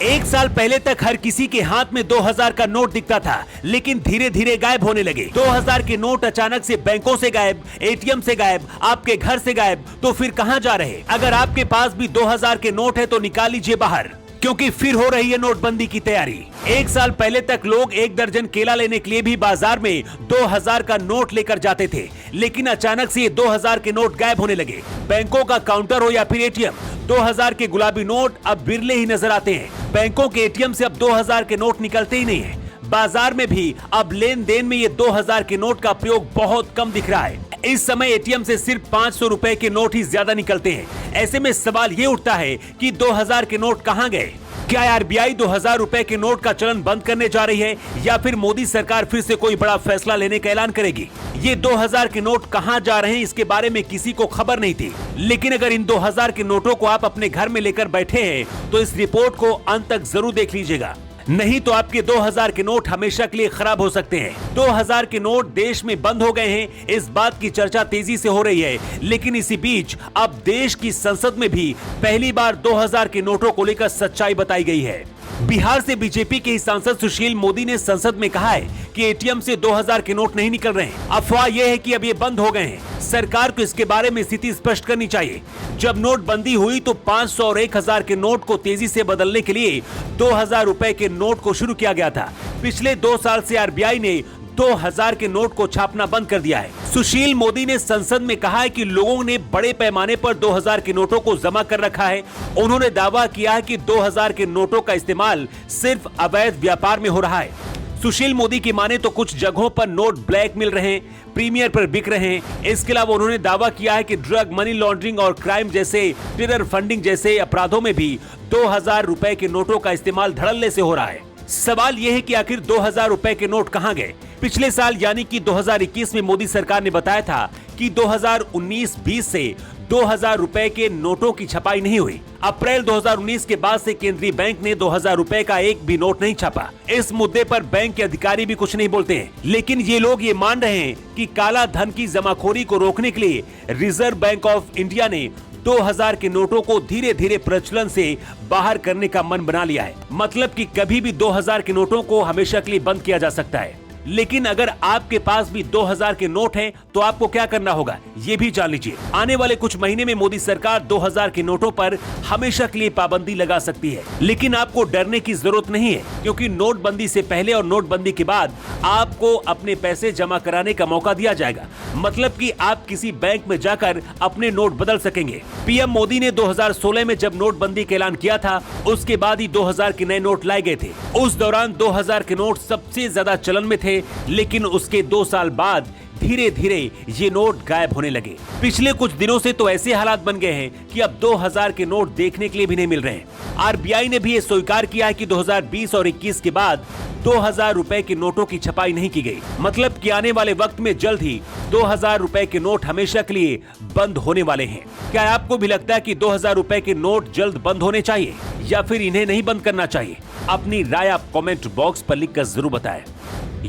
एक साल पहले तक हर किसी के हाथ में 2000 का नोट दिखता था, लेकिन धीरे धीरे गायब होने लगे। 2000 के नोट अचानक से बैंकों से गायब, एटीएम से गायब, आपके घर से गायब, तो फिर कहां जा रहे? अगर आपके पास भी 2000 के नोट है तो निकाल लीजिए बाहर, क्योंकि फिर हो रही है नोटबंदी की तैयारी। एक साल पहले तक लोग 1 दर्जन केला लेने के लिए भी बाजार में 2000 का नोट लेकर जाते थे, लेकिन अचानक से ये 2000 के नोट गायब होने लगे। बैंकों का काउंटर हो या फिर एटीएम, 2000 के गुलाबी नोट अब बिरले ही नजर आते हैं। बैंकों के एटीएम से अब 2000 के नोट निकलते ही नहीं है। बाजार में भी अब लेन देन में ये 2000 के नोट का प्रयोग बहुत कम दिख रहा है। इस समय एटीएम से सिर्फ 500 रुपए के नोट ही ज्यादा निकलते हैं। ऐसे में सवाल ये उठता है कि 2000 के नोट कहां गए? क्या आरबीआई 2000 रुपए के नोट का चलन बंद करने जा रही है, या फिर मोदी सरकार फिर से कोई बड़ा फैसला लेने का ऐलान करेगी? ये 2000 के नोट कहां जा रहे हैं, इसके बारे में किसी को खबर नहीं थी। लेकिन अगर इन 2000 के नोटों को आप अपने घर में लेकर बैठे हैं तो इस रिपोर्ट को अंत तक जरूर देख लीजिएगा, नहीं तो आपके 2000 के नोट हमेशा के लिए खराब हो सकते हैं। 2000 के नोट देश में बंद हो गए हैं, इस बात की चर्चा तेजी से हो रही है। लेकिन इसी बीच अब देश की संसद में भी पहली बार 2000 के नोटों को लेकर सच्चाई बताई गई है। बिहार से बीजेपी के ही सांसद सुशील मोदी ने संसद में कहा है कि एटीएम से 2000 के नोट नहीं निकल रहे हैं। अफवाह यह है कि अब ये बंद हो गए हैं। सरकार को इसके बारे में स्थिति स्पष्ट करनी चाहिए। जब नोटबंदी हुई तो 500 और 1000 के नोट को तेजी से बदलने के लिए 2000 रुपए के नोट को शुरू किया गया था। पिछले 2 साल से आरबीआई ने 2000 के नोट को छापना बंद कर दिया है। सुशील मोदी ने संसद में कहा है कि लोगों ने बड़े पैमाने पर 2000 के नोटों को जमा कर रखा है। उन्होंने दावा किया है कि 2000 के नोटों का इस्तेमाल सिर्फ अवैध व्यापार में हो रहा है। सुशील मोदी की माने तो कुछ जगहों पर नोट ब्लैक मिल रहे हैं, प्रीमियर पर बिक रहे हैं। इसके अलावा उन्होंने दावा किया है कि ड्रग, मनी लॉन्ड्रिंग और क्राइम जैसे टेरर फंडिंग जैसे अपराधों में भी 2000 रुपए के नोटों का इस्तेमाल धड़ल्ले से हो रहा है। सवाल यह है कि आखिर 2000 रुपए के नोट कहां गए? पिछले साल यानी कि 2021 में मोदी सरकार ने बताया था कि 2019-20 से 2000 रुपए के नोटों की छपाई नहीं हुई। अप्रैल 2019 के बाद से केंद्रीय बैंक ने 2000 रुपए का एक भी नोट नहीं छापा। इस मुद्दे पर बैंक के अधिकारी भी कुछ नहीं बोलते हैं, लेकिन ये लोग ये मान रहे हैं कि काला धन की जमाखोरी को रोकने के लिए रिजर्व बैंक ऑफ इंडिया ने 2000 के नोटों को धीरे धीरे प्रचलन से बाहर करने का मन बना लिया है। मतलब कि कभी भी 2000 के नोटों को हमेशा के लिए बंद किया जा सकता है। लेकिन अगर आपके पास भी 2000 के नोट हैं, तो आपको क्या करना होगा ये भी जान लीजिए। आने वाले कुछ महीने में मोदी सरकार 2000 के नोटों पर हमेशा के लिए पाबंदी लगा सकती है। लेकिन आपको डरने की जरूरत नहीं है, क्योंकि नोटबंदी से पहले और नोटबंदी के बाद आपको अपने पैसे जमा कराने का मौका दिया जाएगा। मतलब कि आप किसी बैंक में जाकर अपने नोट बदल सकेंगे। पीएम मोदी ने 2016 में जब नोटबंदी का ऐलान किया था, उसके बाद ही 2000 के नए नोट लाए गए थे। उस दौरान 2000 के नोट सबसे ज्यादा चलन में थे, लेकिन उसके 2 साल बाद धीरे धीरे ये नोट गायब होने लगे। पिछले कुछ दिनों से तो ऐसे हालात बन गए हैं कि अब 2000 के नोट देखने के लिए भी नहीं मिल रहे हैं। आरबीआई ने भी ये स्वीकार किया है कि 2020 और 21 के बाद 2000 रुपए के नोटों की छपाई नहीं की गई। मतलब कि आने वाले वक्त में जल्द ही 2000 रुपए के नोट हमेशा के लिए बंद होने वाले हैं। क्या आपको भी लगता है कि 2000 रुपए के नोट जल्द बंद होने चाहिए, या फिर इन्हें नहीं बंद करना चाहिए? अपनी राय आप कमेंट बॉक्स पर लिखकर जरूर बताएं।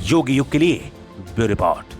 योगी युग के लिए ब्यूरो रिपोर्ट।